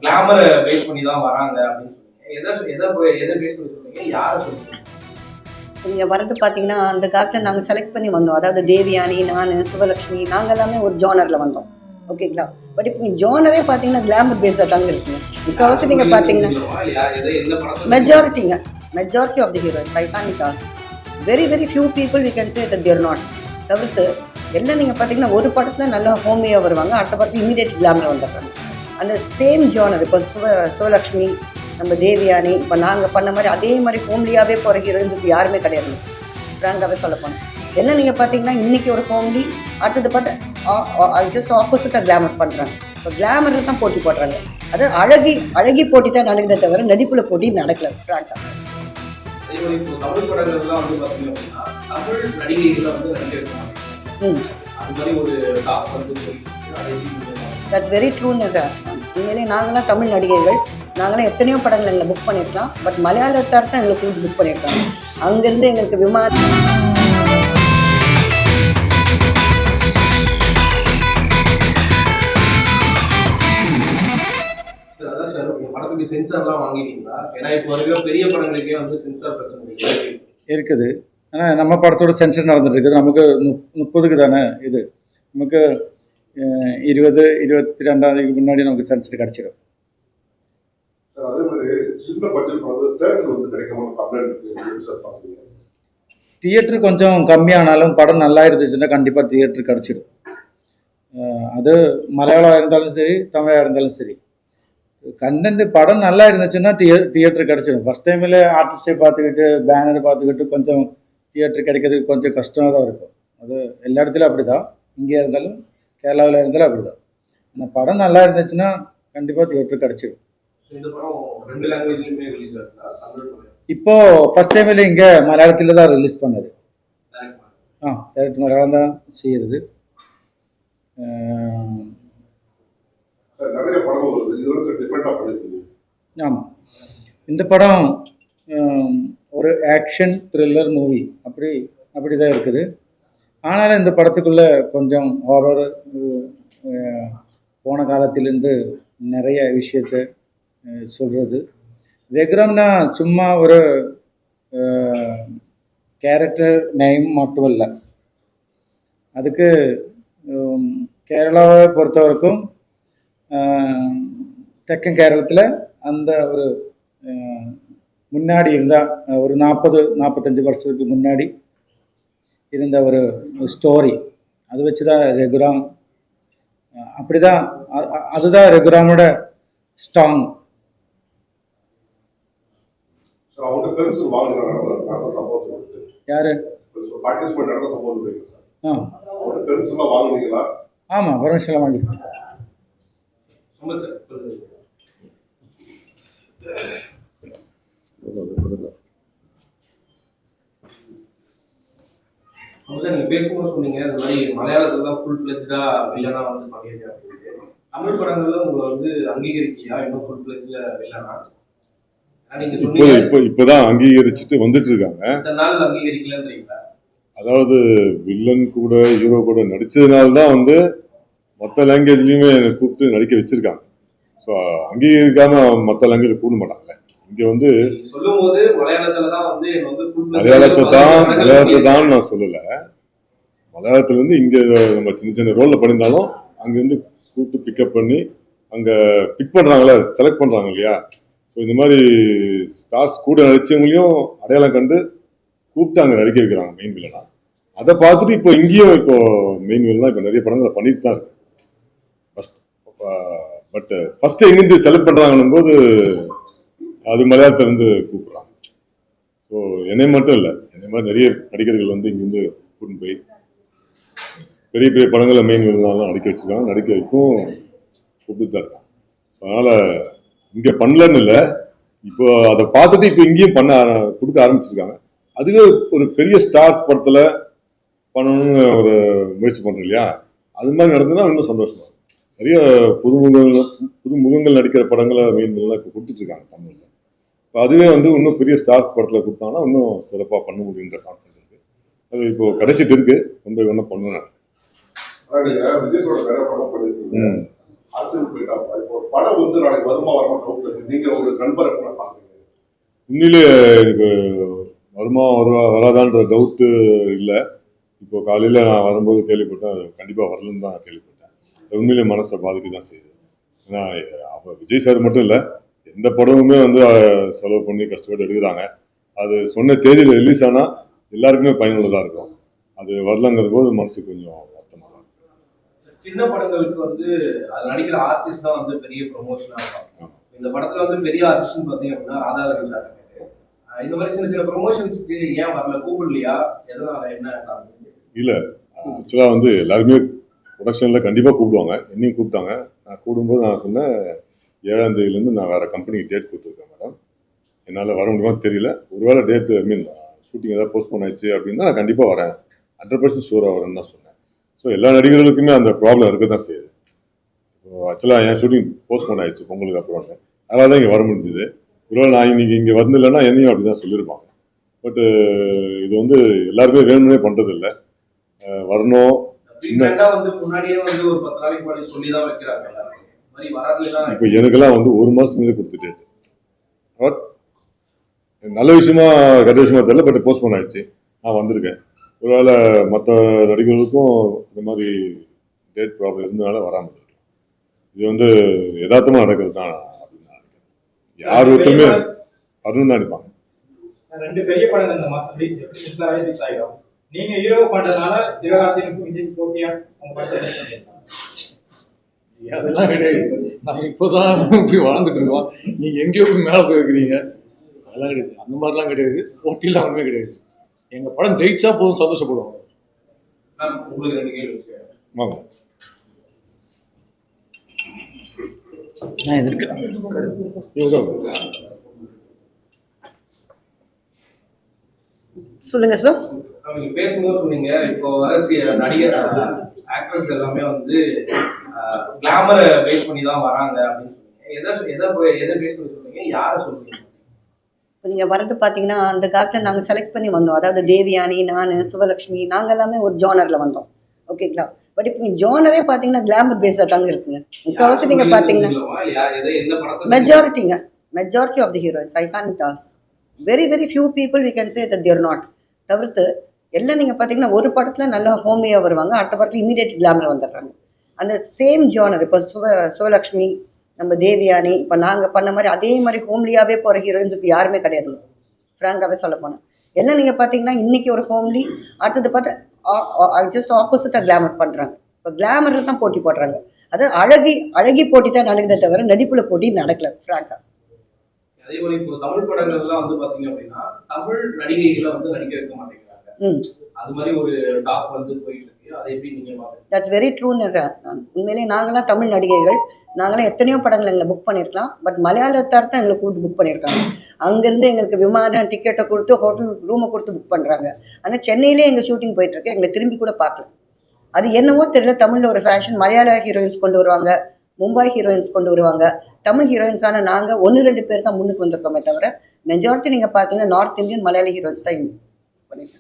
கிளாமரை base பண்ணி தான் வராங்க அப்படின்னு சொன்னீங்க. எதை பேஸ் பண்ணி சொன்னீங்க, யாரை சொன்னீங்க? இங்கே வரது பார்த்தீங்கன்னா அந்த காலத்தில் நாங்கள் செலக்ட் பண்ணி வந்தோம். அதாவது தேவியானி, நான், சிவலக்ஷ்மி, நாங்கள் எல்லாமே ஒரு ஜானரில் வந்தோம். ஓகேங்களா? பட் இப்போ ஜானரே பார்த்தீங்கன்னா கிளாமர் பேஸாக தாங்க இருக்குங்க. முக்கால்வாசி நீங்கள் பார்த்தீங்கன்னா majority of the heroines iconic are very very few people we can say that they're not. தவிர்த்து எல்லாம் நீங்கள் பார்த்தீங்கன்னா ஒரு படத்தில் நல்லா ஹோமியாக வருவாங்க, அடுத்த படத்தில் இமீடியட் கிளாமர் வந்துடுறாங்க. அந்த சேம் ஜானர் இப்போ சிவலக்ஷ்மி, நம்ம தேவியானி, இப்போ நாங்கள் பண்ண மாதிரி அதே மாதிரி ஹோம்லியாகவே போகிற ஹீரோயின்ஸ் யாருமே கிடையாது. ஃப்ராங்காகவே சொல்ல போனோம். எல்லாம் நீங்கள் பார்த்தீங்கன்னா இன்றைக்கி ஒரு ஹோம்லி, அடுத்தது பார்த்து ஜஸ்ட் ஆப்போசிட்டாக கிளாமர் பண்ணுறாங்க. இப்போ கிளாமரில் தான் போட்டி போடுறாங்க. அது அழகி போட்டி தான் நடக்குதே தவிர நடிப்பில் போட்டி நடக்கல. ஃப்ராங்காக தமிழ் படங்கள்லாம் வந்து பார்த்தீங்க அப்படின்னா தமிழ் நடிகைகளை வந்து நடிச்சிருக்காங்க. அது மாதிரி ஒரு தட்ஸ் வெரி ட்ரூன்னு. உண்மையிலே நாங்களாம் தமிழ் நடிகைகள், நாங்களாம் எத்தனையோ படங்கள் எங்களை புக் பண்ணியிருக்கலாம். பட் மலையாளத்தார் தான் எங்களுக்கு புக் பண்ணியிருக்காங்க. அங்கேருந்து எங்களுக்கு படத்துக்கு சென்சார்லாம் வாங்கிட்டீங்களா? ஏன்னா இப்போ வரைக்கும் பெரிய படங்களுக்கே வந்து சென்சார் பிரச்சனை இருக்குது. ஆனால் நம்ம படத்தோட சென்சர் நடந்துட்டு இருக்குது. நமக்கு 30க்கு தானே இது. நமக்கு 20-22 முன்னாடி நமக்கு சென்சர் கிடச்சிடும். அதே மாதிரி சின்ன பட்ஜெட் தியேட்டர் வந்து கிடைக்காம தியேட்டர் கொஞ்சம் கம்மியானாலும் படம் நல்லா இருந்துச்சுன்னா கண்டிப்பாக தியேட்டர் கிடச்சிடும். அது மலையாளம் இருந்தாலும் சரி, தமிழாக இருந்தாலும் சரி, கண்டென்ட் படம் நல்லா இருந்துச்சுன்னா தியேட்டர் கிடச்சிடும். ஃபஸ்ட் டைமில் ஆர்டிஸ்டை பார்த்துக்கிட்டு பேனரை பார்த்துக்கிட்டு கொஞ்சம் தியேட்டர் கிடைக்கிறதுக்கு கொஞ்சம் கஷ்டமாக தான் இருக்கும். அது எல்லா இடத்துலையும் அப்படி தான், இங்கே இருந்தாலும் கேரளாவில் இருந்தாலும் அப்படி தான். ஆனால் படம் நல்லா இருந்துச்சுன்னா கண்டிப்பாக தியேட்டர் கிடச்சிடும். இப்போ ஃபஸ்ட் டைமில் இங்கே மலையாளத்தில் தான் ரிலீஸ் பண்ணது. டேரக்ட் மலையாளம் தான் செய்கிறது. ஆமாம், இந்த படம் ஒரு ஆக்ஷன் த்ரில்லர் மூவி அப்படி தான் இருக்குது. ஆனாலும் இந்த படத்துக்குள்ளே கொஞ்சம் ஹாரர் போன காலத்திலேருந்து நிறைய விஷயத்தை சொல்கிறது. ரெகுரம்னா சும்மா ஒரு கேரக்டர் நேம் மட்டும் இல்லை. அதுக்கு கேரளாவை பொறுத்த வரைக்கும் தெக்கன் கேரளத்தில் அந்த ஒரு முன்னாடி இருந்தால் ஒரு 40-45 வருஷத்துக்கு முன்னாடி இருந்த ஒரு ஸ்டோரி, அது வச்சு தான் ரெகுராம். அப்படி தான், அதுதான் ரெகுராமோட ஸ்ட்ராங். யாரு? ஆமாம், பர்மிஷன்லாம் வாங்கியிருக்கேன். நீங்க பேசும்போது சொன்னீங்க இந்த மாதிரி மலையாளத்துல தான் ஃபுல் ஃபிளெஜ்டா வில்லனா வந்து பண்ணியிருக்கேன் அப்படின்னு. தமிழ் படங்கள்ல உங்களை வந்து அங்கீகரிக்கியா இன்னும் ஃபுல் ஃபிளெஜ்ல வில்லனா? இப்பதான் அங்கீகரிச்சுட்டு வந்துட்டு இருக்காங்க. அங்கீகரிக்கலன்றீங்களா? அதாவது வில்லன் கூட ஹீரோ கூட நடிச்சதுனால்தான் வந்து மற்ற லாங்குவேஜ்லயுமே கூப்பிட்டு நடிக்க வச்சிருக்காங்க. ஸோ அங்கீகரிக்காம மற்ற லாங்குவேஜ் கூப்பிட மாட்டாங்கல்ல. இங்க வந்து மலையாளத்தை தான் நான் சொல்லல. மலையாளத்துல இருந்து இங்க நம்ம சின்ன சின்ன ரோல்ல பண்ணியிருந்தாலும் அங்கிருந்து கூப்பிட்டு பிக்கப் பண்ணி அங்க பிக் பண்றாங்களே, செலக்ட் பண்றாங்க இல்லையா. ஸோ இந்த மாதிரி ஸ்டார்ஸ் கூட நடிச்சவங்களையும் அடையாளம் கண்டு கூப்பிட்டு அங்கே நடிக்க வைக்கிறாங்க மெயின் வில்லனா. அதை பார்த்துட்டு இப்போ இங்கேயும் இப்போ மெயின் வில்லனா இப்போ நிறைய படங்களை பண்ணிட்டு தான் இருக்கு. பட் ஃபர்ஸ்ட் எங்கேருந்து செலக்ட் பண்றாங்கன்னும் போது அது மலையாளத்திலிருந்து கூப்பிடுறாங்க. ஸோ என்னை மட்டும் இல்லை, என்னை மாதிரி நிறைய நடிகர்கள் வந்து இங்கேருந்து கூட்டின்னு போய் பெரிய பெரிய படங்களை மெயின் வில்லனாலும் நடிக்க வச்சிருக்காங்க, நடிக்க வைக்கும் கூப்பிட்டு தான் இருக்காங்க. அதனால இங்க பண்ணலன்னு இல்லை, இப்போ அதை பார்த்துட்டு இப்போ இங்கேயும் கொடுக்க ஆரம்பிச்சிருக்காங்க. அதுவே ஒரு பெரிய ஸ்டார்ஸ் படத்துல பண்ணணும்னு ஒரு முயற்சி பண்றோம் இல்லையா, அது மாதிரி நடந்ததுன்னா இன்னும் சந்தோஷமா. நிறைய புதுமுகங்கள் நடிக்கிற படங்களை மெயின் இப்போ கொடுத்துட்டு இருக்காங்க தமிழ்ல. இப்போ அதுவே வந்து இன்னும் பெரிய ஸ்டார்ஸ் படத்துல கொடுத்தாங்கன்னா இன்னும் சிறப்பாக பண்ண முடியுன்ற கான்செப்ட் இருக்கு. அது இப்போ கிடைச்சிட்டு இருக்கு, ஒன்றை ஒன்றும் பண்ணுவேன். அரசியல் போயிட்டா இப்போ ஒரு படம் வந்து நாளைக்கு வருமா வரமா டவுட்ல இருக்கு. நீங்க ஒரு நண்பரை கூட பாக்குறீங்க. உண்மையிலே எனக்கு வருமா வராதான்ற டவுட்டு இல்லை. இப்போ காலையில் நான் வரும்போது கேள்விப்பட்டேன், கண்டிப்பாக வரலன்னு தான் கேள்விப்பட்டேன். உண்மையிலே மனசை பாதிக்க தான் செய்யுது. ஏன்னா அப்போ விஜய் சார் மட்டும் இல்லை, எந்த படமுமே வந்து செலவு பண்ணி கஷ்டப்பட்டு எடுக்கிறாங்க. அது சொன்ன தேதியில் ரிலீஸ் ஆனால் எல்லாருக்குமே பயனுள்ளதாக இருக்கும். அது வரலங்கிற போது மனசுக்கு கொஞ்சம் வருத்தமாக இருக்கும். சின்ன படங்களுக்கு வந்து அது நடிக்கிற ஆர்டிஸ்ட் தான் வந்து பெரிய ப்ரொமோஷனா இருக்கும். இந்த படத்துல வந்து பெரிய ஆர்டிஸ்ட்னு பாத்தீங்க அப்படின்னா ராதாரவி சார் இருக்காரு. இந்த மாதிரி சின்ன சின்ன ப்ரொமோஷன்ஸ்க்கு ஏன் வரல, கூப்பிடலையா, எதனால, என்ன காரணம்? இல்லை, ஆக்சுவலாக வந்து எல்லாருமே ப்ரொடக்ஷனில் கண்டிப்பாக கூப்பிடுவாங்க. என்னையும் கூப்பிட்டாங்க. நான் கூடும்போது நான் சொன்னேன், 7ஆம் தேதியிலேருந்து நான் வேறு கம்பெனிக்கு டேட் கொடுத்துருக்கேன் மேடம், என்னால் வர முடியுமான்னு தெரியல. ஒருவேளை டேட்டு ஷூட்டிங் ஏதாவது போஸ்ட்போன் ஆயிடுச்சு அப்படின்னா நான் கண்டிப்பாக வரேன், 100% ஷூராக வரேன்னு தான் சொன்னேன். ஸோ எல்லா நடிகர்களுக்குமே அந்த ப்ராப்ளம் இருக்க தான் செய்யுது. ஆக்சுவலாக என் ஷூட்டிங் போஸ்ட்போன் ஆயிடுச்சு பொங்கலுக்கு அப்புறம், அதனால தான் இங்கே வர முடிஞ்சுது. ஒருவேளை நான் இன்னைக்கு இங்கே வரதில்லைன்னா என்னையும் அப்படி தான் சொல்லியிருப்பாங்க. பட்டு இது வந்து எல்லாருமே வேணும்னே பண்ணுறது இல்லை. வரணும். வந்து முன்னாடியே வந்து ஒரு 10 நாளைக்கு முன்னாடி சொல்லி தான் வைக்கிறாங்க. இப்போ எனக்கெல்லாம் வந்து 1 மாதம் முன்னாடி கொடுத்துட்டு நல்ல விஷயமா கெட்ட விஷயமா தெரியல, பட் போஸ்ட்போன் ஆயிடுச்சு. நான் வந்திருக்கேன். ஒருவேளை மற்ற நடிகர்களுக்கும் இந்த மாதிரி டேட் ப்ராப்ளம் இருந்தனால வராமல் இருக்கு. இது வந்து யதார்த்தமாக நடக்கிறது தான் அப்படின்னு நான் நினைக்கிறேன். யார் ஒருத்தருமே வரணும் தான் நினைப்பாங்க. 2 பெரிய படங்கள் இந்த மாசம் ரிலீஸ் ஆகிடும். நீங்க ஹீரோ பண்றதுனால சிவகார்த்திகேயனுக்கும் விஜய்க்கு போட்டியா உங்க படத்தை ரிலீஸ் பண்ணிருக்காங்க? அதெல்லாம் கிடையாது. நம்ம இப்போதான் இப்படி வாழ்ந்துட்டு இருக்கோம். நீங்க எங்கேயோ போய் மேலே போயிருக்கிறீங்க. அதெல்லாம் கிடையாது. அந்த மாதிரிலாம் கிடையாது. போட்டியெல்லாம் ஒன்றுமே கிடையாது. எங்க படம் ஜெயிச்சா போதும், சந்தோஷப்படுவோம். உங்களுக்கு 2 கேள்வி வாங்க. நான் எதிர்க்கிறேன். சொல்லுங்க சார். நீங்க பேசும்போது சொன்னீங்க, இப்போ வர நடிகர் ஆக்டர்ஸ் எல்லாமே வந்து கிளாமரை பேஸ் பண்ணி தான் வராங்க அப்படின்னு சொன்னீங்க. எதை பேஸ் பண்ணி சொன்னீங்க, யாரை சொல்றீங்க? இப்போ நீங்கள் வரது பார்த்தீங்கன்னா, அந்த காலத்தில் நாங்கள் செலக்ட் பண்ணி வந்தோம். அதாவது தேவயானி, நான், சிவலக்ஷ்மி, நாங்கள் எல்லாமே ஒரு ஜானரில் வந்தோம். ஓகேங்களா? பட் இப்போ நீங்கள் ஜானரே பார்த்தீங்கன்னா கிளாமர் பேஸாக தாங்க இருக்குங்க. முக்கால்வாசி நீங்கள் பார்த்தீங்கன்னா majority of the heroines I can't toss very very few people we can say that they're not. தவிர்த்து எல்லாம் நீங்கள் பார்த்தீங்கன்னா ஒரு படத்தில் நல்லா ஹோமியாக வருவாங்க, அடுத்த படத்தில் இமீடியட் கிளாமர் வந்துடுறாங்க. அந்த சேம் ஜானர் இப்போ சிவலக்ஷ்மி, நம்ம தேவியானி, இப்போ நாங்கள் பண்ண மாதிரி அதே மாதிரி ஹோம்லியாகவே போகிற ஹீரோயின்ஸ் இப்போ யாருமே கிடையாதுங்க. ஃப்ராங்காகவே சொல்ல போனேன். எல்லாம் நீங்கள் பார்த்தீங்கன்னா இன்றைக்கி ஒரு ஹோம்லி, அடுத்தது பார்த்து ஜஸ்ட் ஆப்போசிட்டாக கிளாமர் பண்ணுறாங்க. இப்போ கிளாமரில் தான் போட்டி போடுறாங்க. அது அழகி போட்டி தான் நடக்குதே தவிர நடிப்பில் போட்டி நடக்கல ஃப்ராங்காக. அதே போல இப்போ தமிழ் படங்கள்லாம் வந்து பாத்தீங்க அப்படின்னா தமிழ் நடிகைகளை வந்து நடிக்க வைக்க மாட்டேங்கிறாங்க. அது மாதிரி ஒரு டாக் வந்து போயிட்டு இருக்கு. அதை எப்படி நீங்க பாக்குறீங்க? தட்ஸ் வெரி ட்ரூன்னு நான் உண்மையிலே நாங்களாம் தமிழ் நடிகைகள், நாங்களாம் எத்தனையோ படங்கள் எங்களை புக் பண்ணியிருக்கலாம். பட் மலையாளத்தார் தான் எங்களை கூப்பிட்டு புக் பண்ணியிருக்காங்க. அங்கேருந்து எங்களுக்கு விமான டிக்கெட்டை கொடுத்து ஹோட்டல் ரூமை கொடுத்து புக் பண்ணுறாங்க. ஆனால் சென்னையிலே எங்கள் ஷூட்டிங் போயிட்டுருக்கு, எங்களை திரும்பி கூட பார்க்கல. அது என்னவோ தெரியல, தமிழில் ஒரு ஃபேஷன், மலையாள ஹீரோயின்ஸ் கொண்டு வருவாங்க, மும்பை ஹீரோயின்ஸ் கொண்டு வருவாங்க. தமிழ் ஹீரோயின்ஸான நாங்கள் 1-2 பேர் தான் முன்னுக்கு வந்திருக்கோமே தவிர மெஜாரிட்டி நீங்கள் பார்த்தீங்கன்னா நார்த் இந்தியன் மலையாள ஹீரோயின்ஸ் தான் பண்ணியிருக்கோம்.